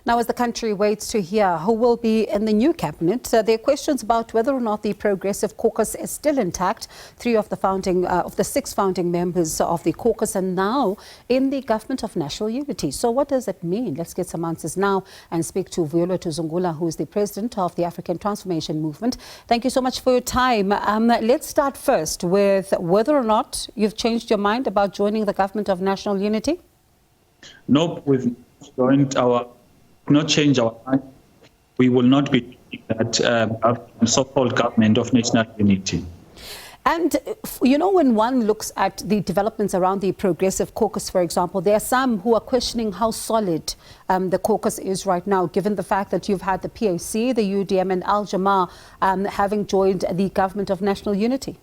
Now, as the country waits to hear who will be in the new cabinet, there are questions about whether or not the Progressive Caucus is still intact. Three of the six founding members of the caucus are now in the government of national unity. So what does it mean? Let's get some answers now and speak to Vuyolwethu Zungula, who is the president of the African Transformation Movement. Thank you so much for your time. Let's start first with whether or not you've changed your mind about joining the government of national unity. Nope, we've not changed our mind. We will not be that so-called government of national unity. And, you know, when one looks at the developments around the Progressive Caucus, for example, there are some who are questioning how solid the caucus is right now, given the fact that you've had the PAC, the UDM and Al-Jamaa having joined the government of national unity.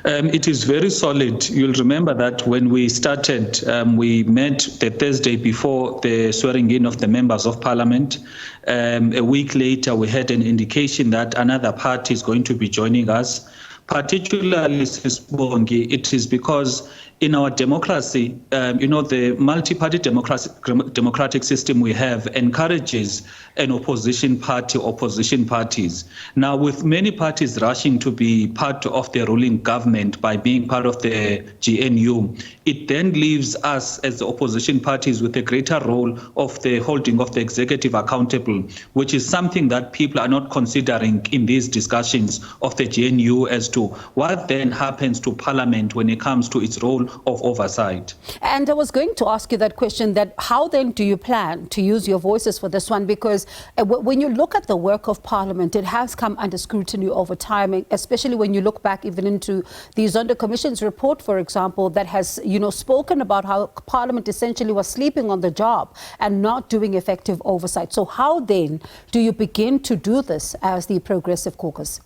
It is very solid. You'll remember that when we started, we met the Thursday before the swearing in of the members of parliament. A week later, we had an indication that another party is going to be joining us. Particularly, it is because in our democracy, the multi-party democratic system we have encourages an opposition parties. Now, with many parties rushing to be part of the ruling government by being part of the GNU, it then leaves us as the opposition parties with a greater role of the holding of the executive accountable, which is something that people are not considering in these discussions of the GNU as to what then happens to parliament when it comes to its role of oversight. And I was going to ask you that question, that how then do you plan to use your voices for this one? Because when you look at the work of parliament, it has come under scrutiny over time, especially when you look back even into the Zondo Commission's report, for example, that has, spoken about how parliament essentially was sleeping on the job and not doing effective oversight. So how then do you begin to do this as the Progressive Caucus?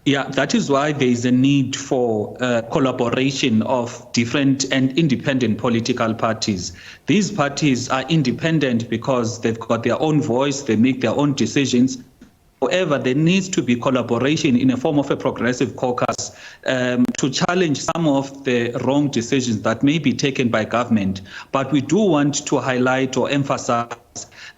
Yeah, that is why there is a need for collaboration of different and independent political parties. These parties are independent because they've got their own voice, they make their own decisions. However, there needs to be collaboration in a form of a progressive caucus to challenge some of the wrong decisions that may be taken by government. But we do want to highlight or emphasize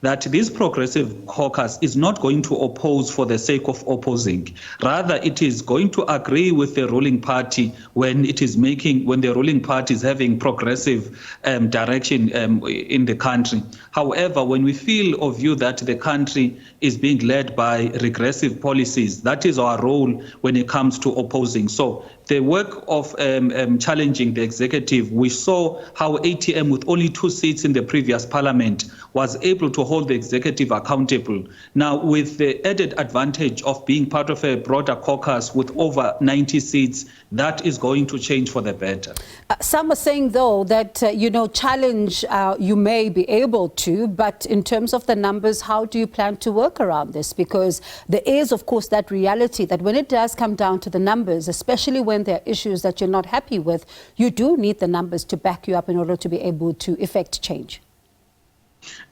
that this progressive caucus is not going to oppose for the sake of opposing. Rather, it is going to agree with the ruling party when the ruling party is having progressive direction in the country. However, when we feel or view that the country is being led by regressive policies, that is our role when it comes to opposing. So the work of challenging the executive, we saw how ATM, with only 2 seats in the previous parliament, was able to hold the executive accountable. Now, with the added advantage of being part of a broader caucus with over 90 seats, that is going to change for the better. Some are saying, though, that, challenge you may be able to, but in terms of the numbers, how do you plan to work around this? Because there is, of course, that reality that when it does come down to the numbers, especially when there are issues that you're not happy with, you do need the numbers to back you up in order to be able to effect change.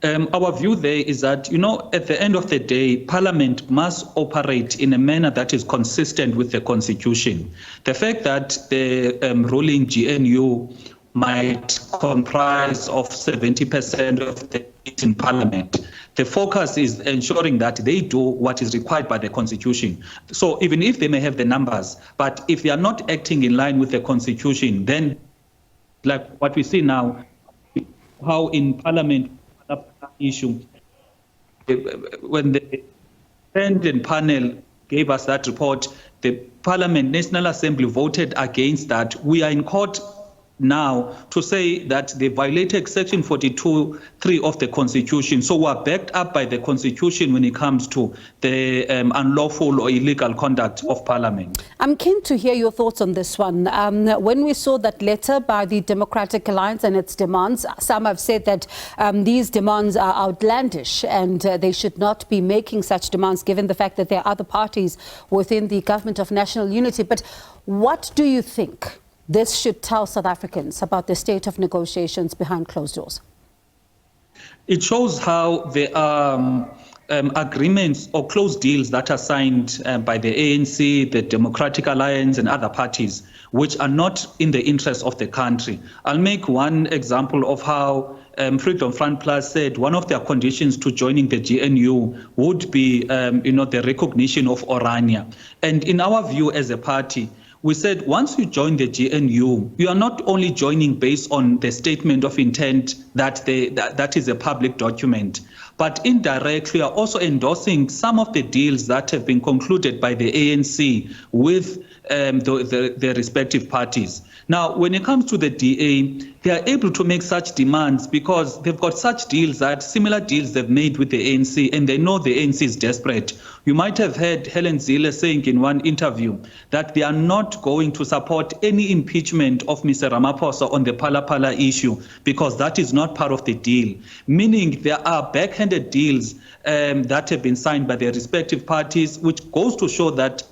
Our view there is that, at the end of the day, Parliament must operate in a manner that is consistent with the Constitution. The fact that the ruling GNU might comprise of 70% of the seats in Parliament, the focus is ensuring that they do what is required by the Constitution. So even if they may have the numbers, but if they are not acting in line with the Constitution, then like what we see now, how in Parliament issue, when the independent panel gave us that report, the Parliament National Assembly voted against that. We are in court now to say that they violated Section 42(3) of the Constitution. So we are backed up by the Constitution when it comes to the unlawful or illegal conduct of Parliament. I'm keen to hear your thoughts on this one. When we saw that letter by the Democratic Alliance and its demands, some have said that these demands are outlandish and they should not be making such demands given the fact that there are other parties within the government of national unity. But what do you think this should tell South Africans about the state of negotiations behind closed doors? It shows how there are agreements or closed deals that are signed by the ANC, the Democratic Alliance and other parties, which are not in the interest of the country. I'll make one example of how Freedom Front Plus said one of their conditions to joining the GNU would be, the recognition of Orania. And in our view as a party, we said once you join the GNU, you are not only joining based on the statement of intent that is a public document, but indirectly are also endorsing some of the deals that have been concluded by the ANC with the respective parties. Now, when it comes to the DA, they are able to make such demands because they've got such deals, that similar deals they've made with the ANC, and they know the ANC is desperate. You might have heard Helen Zille saying in one interview that they are not going to support any impeachment of Mr. Ramaphosa on the Phala Phala issue because that is not part of the deal, meaning there are backhanded deals that have been signed by their respective parties, which goes to show that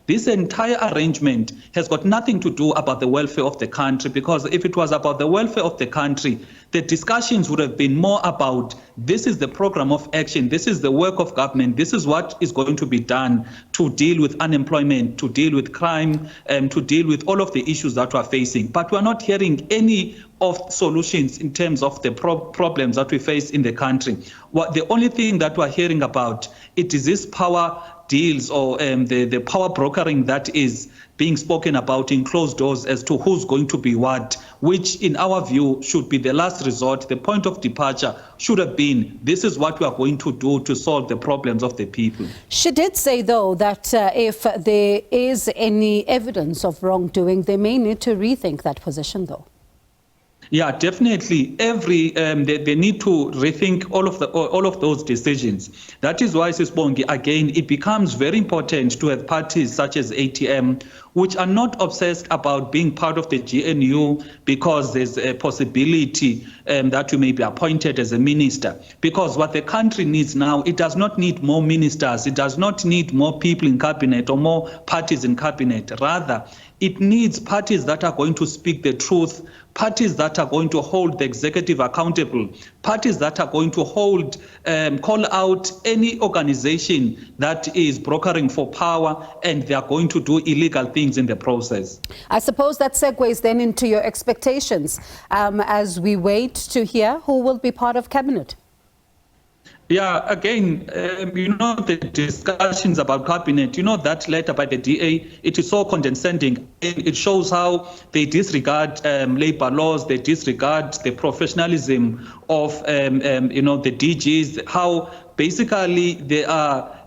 this entire arrangement has got nothing to do about the welfare of the country, because if it was about the welfare of the country, the discussions would have been more about this is the program of action, this is the work of government, this is what is going to be done to deal with unemployment, to deal with crime, to deal with all of the issues that we're facing. But we're not hearing any of solutions in terms of the problems that we face in the country. The only thing that we're hearing about, it is this power deals or the power brokering that is being spoken about in closed doors as to who's going to be what, which in our view should be the last resort. The point of departure should have been, this is what we are going to do to solve the problems of the people. She did say, though, that if there is any evidence of wrongdoing, they may need to rethink that position, though. Yeah, definitely. They need to rethink all of those decisions. That is why, Sisbongi, again, it becomes very important to have parties such as ATM, which are not obsessed about being part of the GNU because there's a possibility that you may be appointed as a minister. Because what the country needs now, it does not need more ministers, it does not need more people in cabinet or more parties in cabinet. Rather, it needs parties that are going to speak the truth, parties that are going to hold the executive accountable, parties that are going to call out any organization that is brokering for power, and they are going to do illegal things in the process. I suppose that segues then into your expectations as we wait to hear who will be part of cabinet. Yeah, again, the discussions about cabinet, that letter by the DA, it is so condescending. It shows how they disregard labor laws, they disregard the professionalism of, the DGs, how basically they are,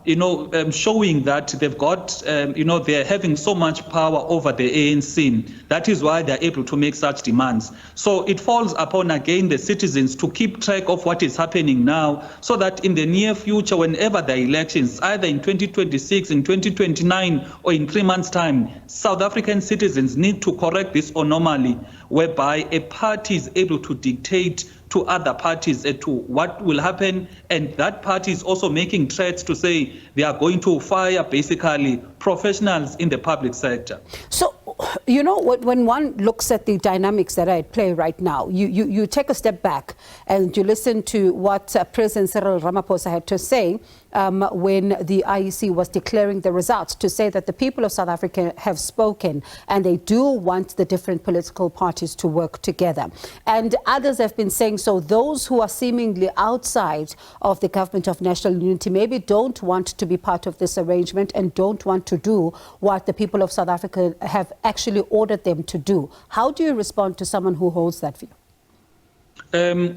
showing that they've got, they're having so much power over the ANC. That is why they're able to make such demands. So it falls upon, again, the citizens to keep track of what is happening now, so that in the near future, whenever the elections, either in 2026, in 2029, or in 3 months' time, South African citizens need to correct this anomaly whereby a party is able to dictate to other parties as to what will happen, and that party is also making threats to say they are going to fire basically professionals in the public sector. So, when one looks at the dynamics that are at play right now, you take a step back and you listen to what President Cyril Ramaphosa had to say when the IEC was declaring the results, to say that the people of South Africa have spoken and they do want the different political parties to work together. And others have been saying, so those who are seemingly outside of the government of national unity maybe don't want to be part of this arrangement and don't want to do what the people of South Africa have actually ordered them to do. How do you respond to someone who holds that view?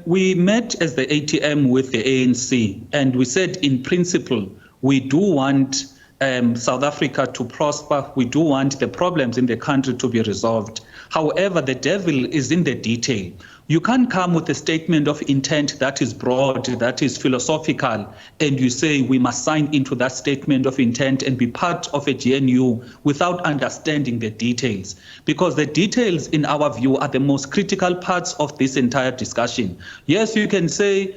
We met as the ATM with the ANC, and we said, in principle, we do want South Africa to prosper. We do want the problems in the country to be resolved. However, the devil is in the detail. You can't come with a statement of intent that is broad, that is philosophical, and you say we must sign into that statement of intent and be part of a GNU without understanding the details. Because the details, in our view, are the most critical parts of this entire discussion. Yes, you can say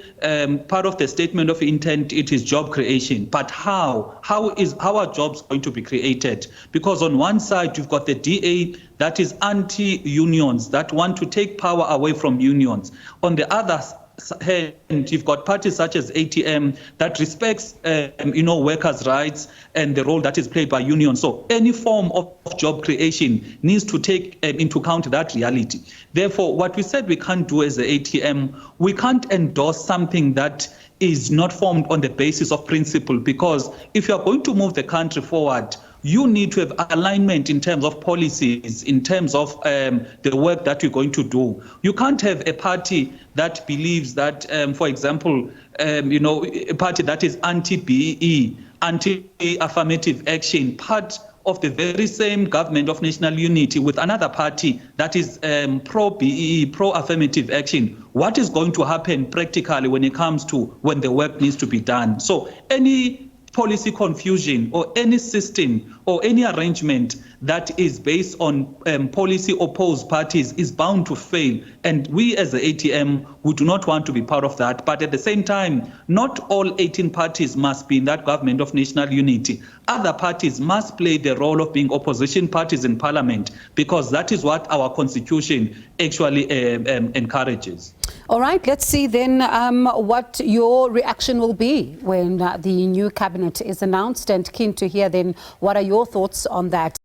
part of the statement of intent, it is job creation, but how are jobs going to be created? Because on one side, you've got the DA that is anti-unions, that want to take power away from unions. On the other hand, you've got parties such as ATM that respects, workers' rights and the role that is played by unions. So any form of job creation needs to take into account that reality. Therefore, what we said we can't do as the ATM, we can't endorse something that is not formed on the basis of principle, because if you are going to move the country forward, you need to have alignment in terms of policies, in terms of the work that you're going to do. You can't have a party that believes that, for example, a party that is anti-BEE, anti-affirmative action, part of the very same government of national unity, with another party that is pro-BEE, pro-affirmative action. What is going to happen practically when it comes to when the work needs to be done? So any policy confusion or any system or any arrangement that is based on policy opposed parties is bound to fail. And we as the ATM, we do not want to be part of that. But at the same time, not all 18 parties must be in that government of national unity. Other parties must play the role of being opposition parties in parliament, because that is what our constitution actually encourages. All right, let's see then what your reaction will be when the new cabinet is announced, and keen to hear then what are your thoughts on that.